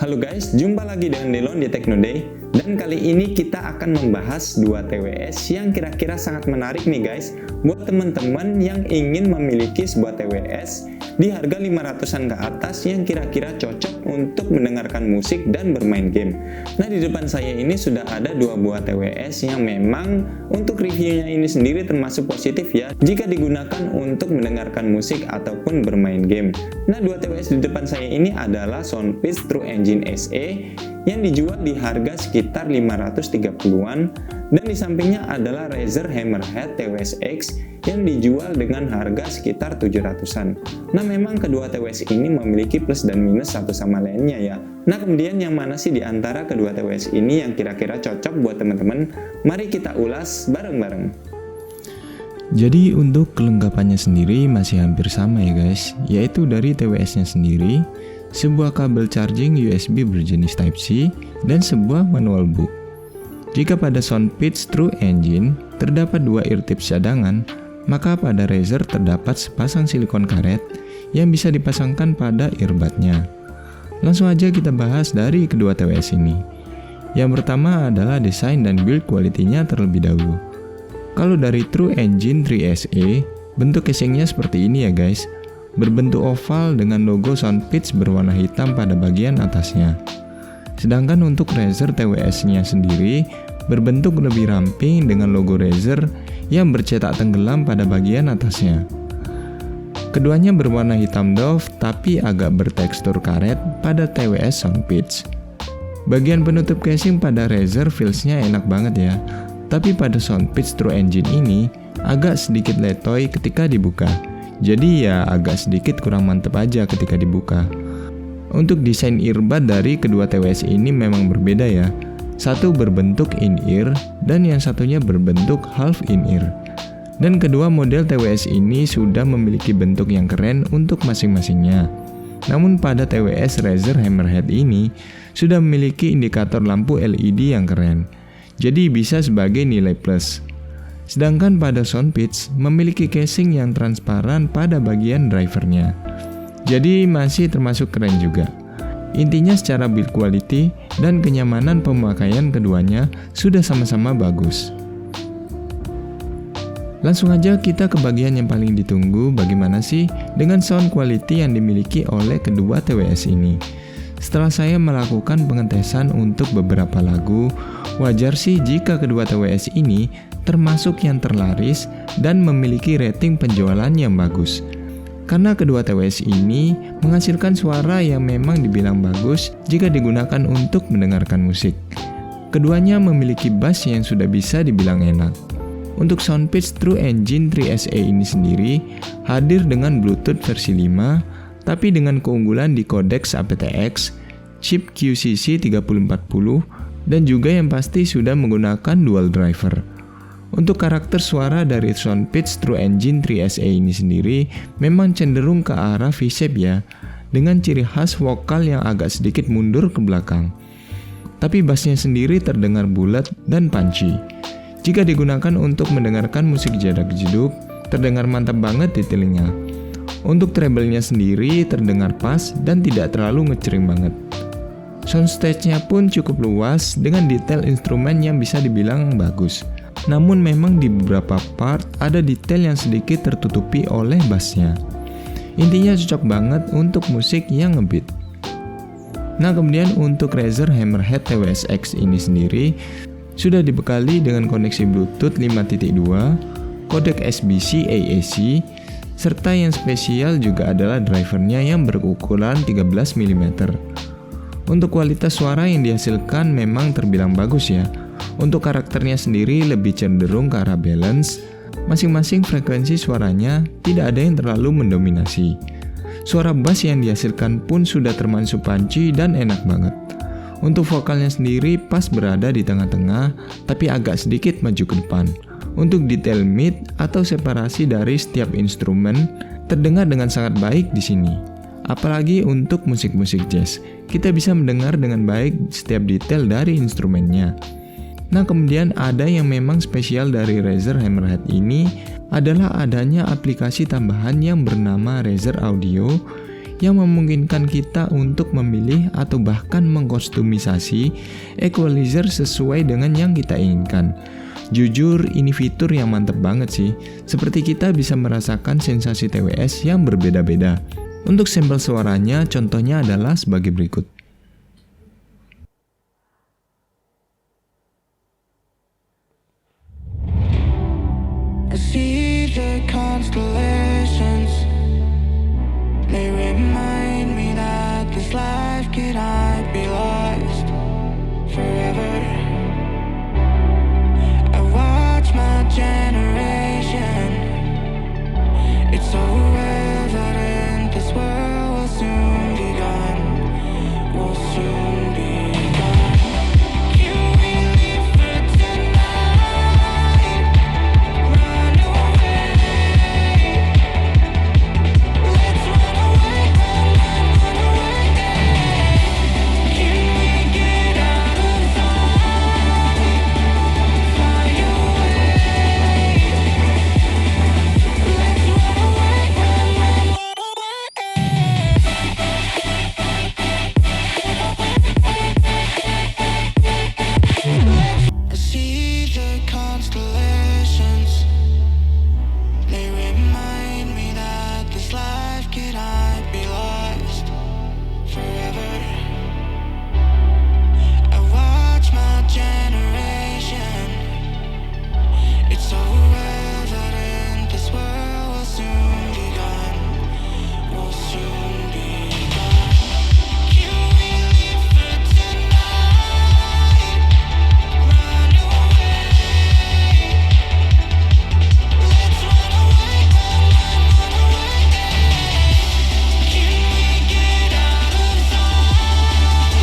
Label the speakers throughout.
Speaker 1: Halo guys, jumpa lagi dengan Delon di Techno Day. Dan kali ini kita akan membahas dua TWS yang kira-kira sangat menarik nih guys, buat teman-teman yang ingin memiliki sebuah TWS di harga 500-an ke atas yang kira-kira cocok untuk mendengarkan musik dan bermain game. Nah, di depan saya ini sudah ada dua buah TWS yang memang untuk reviewnya ini sendiri termasuk positif ya, jika digunakan untuk mendengarkan musik ataupun bermain game. Nah, dua TWS di depan saya ini adalah Soundpeats True Engine SE yang dijual di harga sekitar 530-an, dan di sampingnya adalah Razer Hammerhead TWS X yang dijual dengan harga sekitar 700-an. Nah, memang kedua TWS ini memiliki plus dan minus satu sama lainnya ya. Nah, kemudian yang mana sih di antara kedua TWS ini yang kira-kira cocok buat teman-teman? Mari kita ulas bareng-bareng.
Speaker 2: Jadi untuk kelengkapannya sendiri masih hampir sama ya guys, yaitu dari TWS-nya sendiri, sebuah kabel charging USB berjenis Type-C, dan sebuah manual book. Jika pada Soundpeats True Engine terdapat dua ear tips cadangan, maka pada Razer terdapat sepasang silikon karet yang bisa dipasangkan pada earbudnya. Langsung aja kita bahas dari kedua TWS ini. Yang pertama adalah desain dan build quality-nya terlebih dahulu. Kalau dari True Engine 3SE, bentuk casingnya seperti ini ya guys, berbentuk oval dengan logo Soundpeats berwarna hitam pada bagian atasnya. Sedangkan untuk Razer TWS-nya sendiri berbentuk lebih ramping dengan logo Razer yang bercetak tenggelam pada bagian atasnya. Keduanya berwarna hitam doff tapi agak bertekstur karet pada TWS Soundpeats. Bagian penutup casing pada Razer feels-nya enak banget ya, tapi pada Soundpeats True Engine ini agak sedikit letoy ketika dibuka. Jadi ya agak sedikit kurang mantep aja ketika dibuka. Untuk desain earbud dari kedua TWS ini memang berbeda ya. Satu berbentuk in-ear dan yang satunya berbentuk half in-ear. Dan kedua model TWS ini sudah memiliki bentuk yang keren untuk masing-masingnya. Namun pada TWS Razer Hammerhead ini sudah memiliki indikator lampu LED yang keren. Jadi bisa sebagai nilai plus. Sedangkan pada Soundpeats memiliki casing yang transparan pada bagian drivernya. Jadi masih termasuk keren juga. Intinya secara build quality dan kenyamanan pemakaian keduanya sudah sama-sama bagus. Langsung aja kita ke bagian yang paling ditunggu, bagaimana sih dengan sound quality yang dimiliki oleh kedua TWS ini. Setelah saya melakukan pengetesan untuk beberapa lagu, wajar sih jika kedua TWS ini termasuk yang terlaris dan memiliki rating penjualan yang bagus. Karena kedua TWS ini menghasilkan suara yang memang dibilang bagus jika digunakan untuk mendengarkan musik. Keduanya memiliki bass yang sudah bisa dibilang enak. Untuk Soundpeats True Engine 3SE ini sendiri hadir dengan Bluetooth versi 5, tapi dengan keunggulan di kodeks aptX, chip QCC 3040, dan juga yang pasti sudah menggunakan dual driver. Untuk karakter suara dari Soundpeats True Engine 3SE ini sendiri memang cenderung ke arah V-shape ya, dengan ciri khas vokal yang agak sedikit mundur ke belakang. Tapi bassnya sendiri terdengar bulat dan punchy. Jika digunakan untuk mendengarkan musik jadak jeduk, terdengar mantap banget di telinga. Untuk treble-nya sendiri terdengar pas dan tidak terlalu ngecering banget. Soundstage-nya pun cukup luas dengan detail instrumen yang bisa dibilang bagus. Namun memang di beberapa part ada detail yang sedikit tertutupi oleh bass-nya. Intinya cocok banget untuk musik yang ngebeat. Nah, kemudian untuk Razer Hammerhead TWS X ini sendiri sudah dibekali dengan koneksi Bluetooth 5.2, kodek SBC AAC, serta yang spesial juga adalah drivernya yang berukuran 13 mm. Untuk kualitas suara yang dihasilkan memang terbilang bagus ya. Untuk karakternya sendiri lebih cenderung ke arah balance. Masing-masing frekuensi suaranya tidak ada yang terlalu mendominasi. Suara bass yang dihasilkan pun sudah termasuk punchy dan enak banget. Untuk vokalnya sendiri pas berada di tengah-tengah, tapi agak sedikit maju ke depan. Untuk detail mid atau separasi dari setiap instrumen terdengar dengan sangat baik di sini. Apalagi untuk musik-musik jazz, kita bisa mendengar dengan baik setiap detail dari instrumennya. Nah, kemudian ada yang memang spesial dari Razer Hammerhead ini adalah adanya aplikasi tambahan yang bernama Razer Audio yang memungkinkan kita untuk memilih atau bahkan mengkostumisasi equalizer sesuai dengan yang kita inginkan. Jujur, ini fitur yang mantep banget sih. Seperti kita bisa merasakan sensasi TWS yang berbeda-beda. Untuk sampel suaranya, contohnya adalah sebagai berikut.
Speaker 3: I see the constellations. They remind me that this life cannot be lost forever. I watch my generation. It's so evident this world will soon be gone. Will soon be gone. Can we live for tonight? Run away. Let's run away, run away. Can we get out of sight? Fly away. Let's run away, run away. I see the constellations. They remind me that this life cannot be lost forever. I watch my generation. It's so evident this world will soon be gone. Will soon be gone. Can we live for tonight? Run away. Let's run away, run away. Can we get out of sight?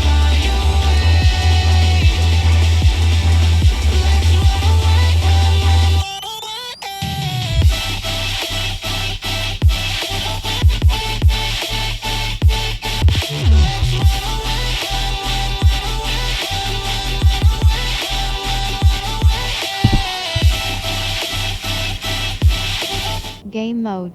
Speaker 3: Fly away. Let's run away,
Speaker 4: Game mode.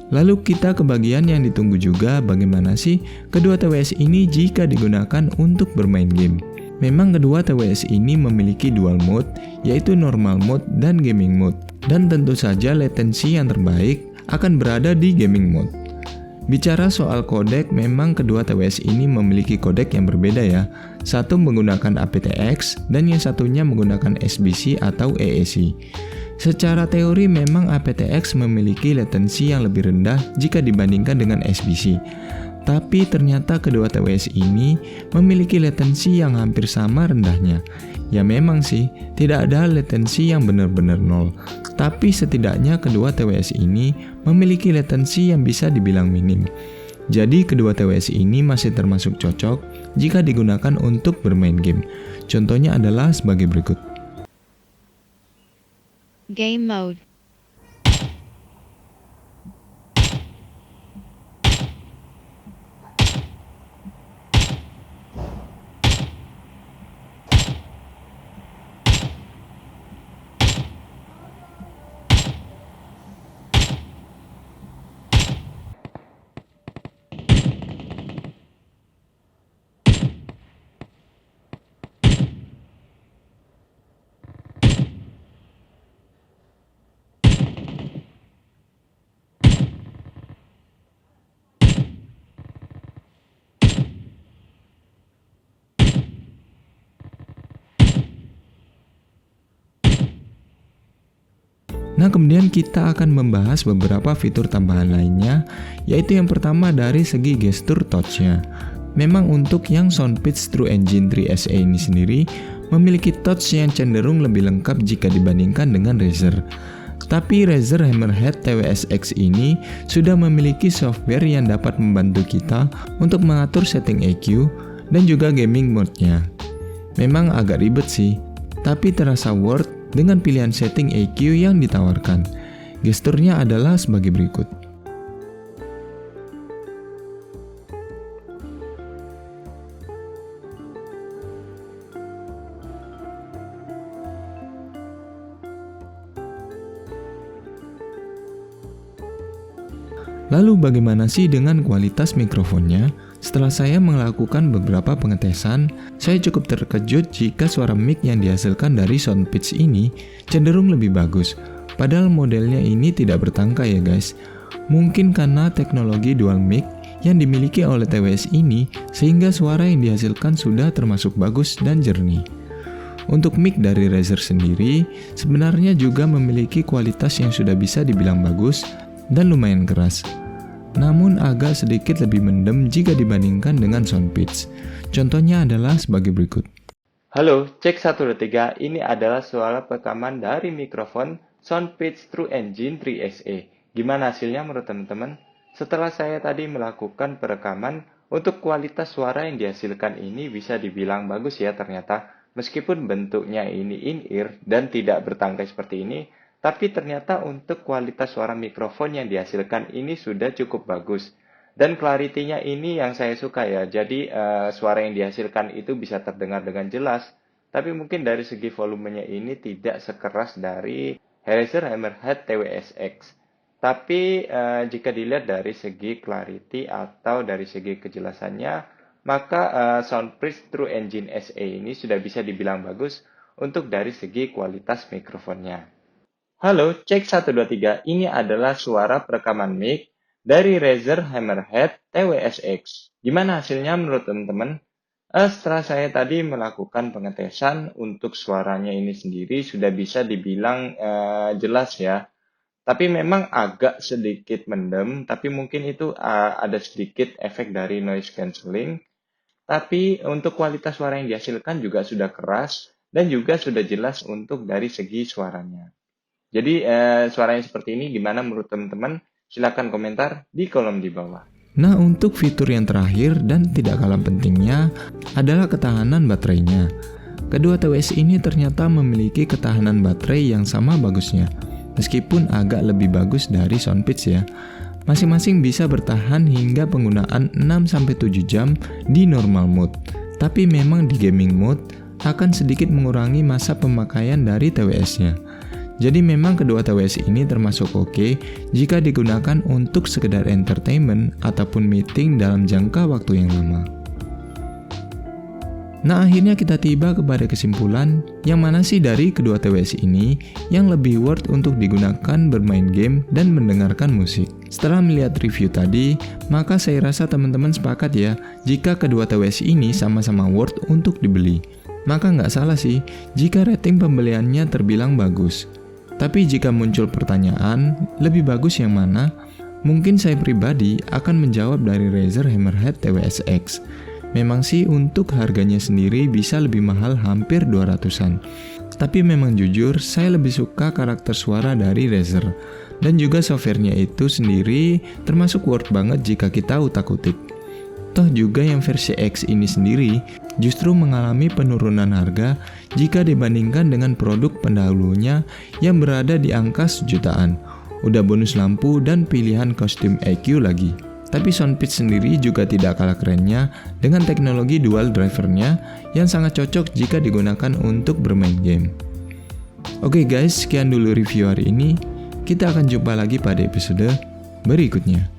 Speaker 2: Lalu kita ke bagian yang ditunggu juga, bagaimana sih kedua TWS ini jika digunakan untuk bermain game. Memang kedua TWS ini memiliki dual mode, yaitu normal mode dan gaming mode. Dan tentu saja latensi yang terbaik akan berada di gaming mode. Bicara soal kodek, memang kedua TWS ini memiliki kodek yang berbeda ya. Satu menggunakan aptX dan yang satunya menggunakan SBC atau AAC. Secara teori memang aptX memiliki latensi yang lebih rendah jika dibandingkan dengan SBC. Tapi ternyata kedua TWS ini memiliki latensi yang hampir sama rendahnya. Ya memang sih, tidak ada latensi yang benar-benar nol. Tapi setidaknya kedua TWS ini memiliki latensi yang bisa dibilang minim. Jadi kedua TWS ini masih termasuk cocok jika digunakan untuk bermain game. Contohnya adalah sebagai berikut.
Speaker 4: Game mode.
Speaker 2: Nah, kemudian kita akan membahas beberapa fitur tambahan lainnya, yaitu yang pertama dari segi gestur touch-nya. Memang untuk yang Soundpitch True Engine 3 SA ini sendiri memiliki touch yang cenderung lebih lengkap jika dibandingkan dengan Razer. Tapi Razer Hammerhead TWS-X ini sudah memiliki software yang dapat membantu kita untuk mengatur setting EQ dan juga gaming mode-nya. Memang agak ribet sih, tapi terasa worth dengan pilihan setting EQ yang ditawarkan. Gesturnya adalah sebagai berikut. Lalu bagaimana sih dengan kualitas mikrofonnya? Setelah saya melakukan beberapa pengetesan, saya cukup terkejut jika suara mic yang dihasilkan dari Soundpeats ini cenderung lebih bagus. Padahal modelnya ini tidak bertangkai ya guys. Mungkin karena teknologi dual mic yang dimiliki oleh TWS ini sehingga suara yang dihasilkan sudah termasuk bagus dan jernih. Untuk mic dari Razer sendiri sebenarnya juga memiliki kualitas yang sudah bisa dibilang bagus dan lumayan keras. Namun agak sedikit lebih mendem jika dibandingkan dengan Soundpeats. Contohnya adalah sebagai berikut.
Speaker 1: Halo, cek 1, 2, 3. Ini adalah suara rekaman dari mikrofon Soundpeats True Engine 3SE. Gimana hasilnya menurut teman-teman? Setelah saya tadi melakukan perekaman, untuk kualitas suara yang dihasilkan ini bisa dibilang bagus ya ternyata. Meskipun bentuknya ini in-ear dan tidak bertangkai seperti ini, tapi ternyata untuk kualitas suara mikrofon yang dihasilkan ini sudah cukup bagus. Dan clarity-nya ini yang saya suka ya. Jadi suara yang dihasilkan itu bisa terdengar dengan jelas. Tapi mungkin dari segi volumenya ini tidak sekeras dari Razer Hammerhead TWS-X. Tapi jika dilihat dari segi clarity atau dari segi kejelasannya, maka Soundpeats True Engine SE ini sudah bisa dibilang bagus untuk dari segi kualitas mikrofonnya. Halo, cek 1, 2, 3. Ini adalah suara perekaman mic dari Razer Hammerhead TWS-X. Gimana hasilnya menurut teman-teman? Setelah saya tadi melakukan pengetesan untuk suaranya ini sendiri sudah bisa dibilang jelas ya. Tapi memang agak sedikit mendem, tapi mungkin itu ada sedikit efek dari noise cancelling. Tapi untuk kualitas suara yang dihasilkan juga sudah keras dan juga sudah jelas untuk dari segi suaranya. Jadi suaranya seperti ini gimana menurut teman-teman? Silahkan komentar di kolom di bawah.
Speaker 2: Nah, untuk fitur yang terakhir dan tidak kalah pentingnya adalah ketahanan baterainya. Kedua TWS ini ternyata memiliki ketahanan baterai yang sama bagusnya, meskipun agak lebih bagus dari Soundpeats ya. Masing-masing bisa bertahan hingga penggunaan 6-7 jam di normal mode. Tapi memang di gaming mode akan sedikit mengurangi masa pemakaian dari TWS-nya. Jadi memang kedua TWS ini termasuk oke jika digunakan untuk sekedar entertainment ataupun meeting dalam jangka waktu yang lama. Nah, akhirnya kita tiba kepada kesimpulan yang mana sih dari kedua TWS ini yang lebih worth untuk digunakan bermain game dan mendengarkan musik. Setelah melihat review tadi, maka saya rasa teman-teman sepakat ya jika kedua TWS ini sama-sama worth untuk dibeli. Maka nggak salah sih jika rating pembeliannya terbilang bagus. Tapi jika muncul pertanyaan, lebih bagus yang mana? Mungkin saya pribadi akan menjawab dari Razer Hammerhead TWS-X. Memang sih untuk harganya sendiri bisa lebih mahal hampir 200-an. Tapi memang jujur saya lebih suka karakter suara dari Razer. Dan juga softwarenya itu sendiri termasuk worth banget jika kita utak-utik. Toh juga yang versi X ini sendiri justru mengalami penurunan harga jika dibandingkan dengan produk pendahulunya yang berada di angka sejutaan. Udah bonus lampu dan pilihan kostum EQ lagi. Tapi Soundpeats sendiri juga tidak kalah kerennya dengan teknologi dual drivernya yang sangat cocok jika digunakan untuk bermain game. Oke guys, sekian dulu review hari ini. Kita akan jumpa lagi pada episode berikutnya.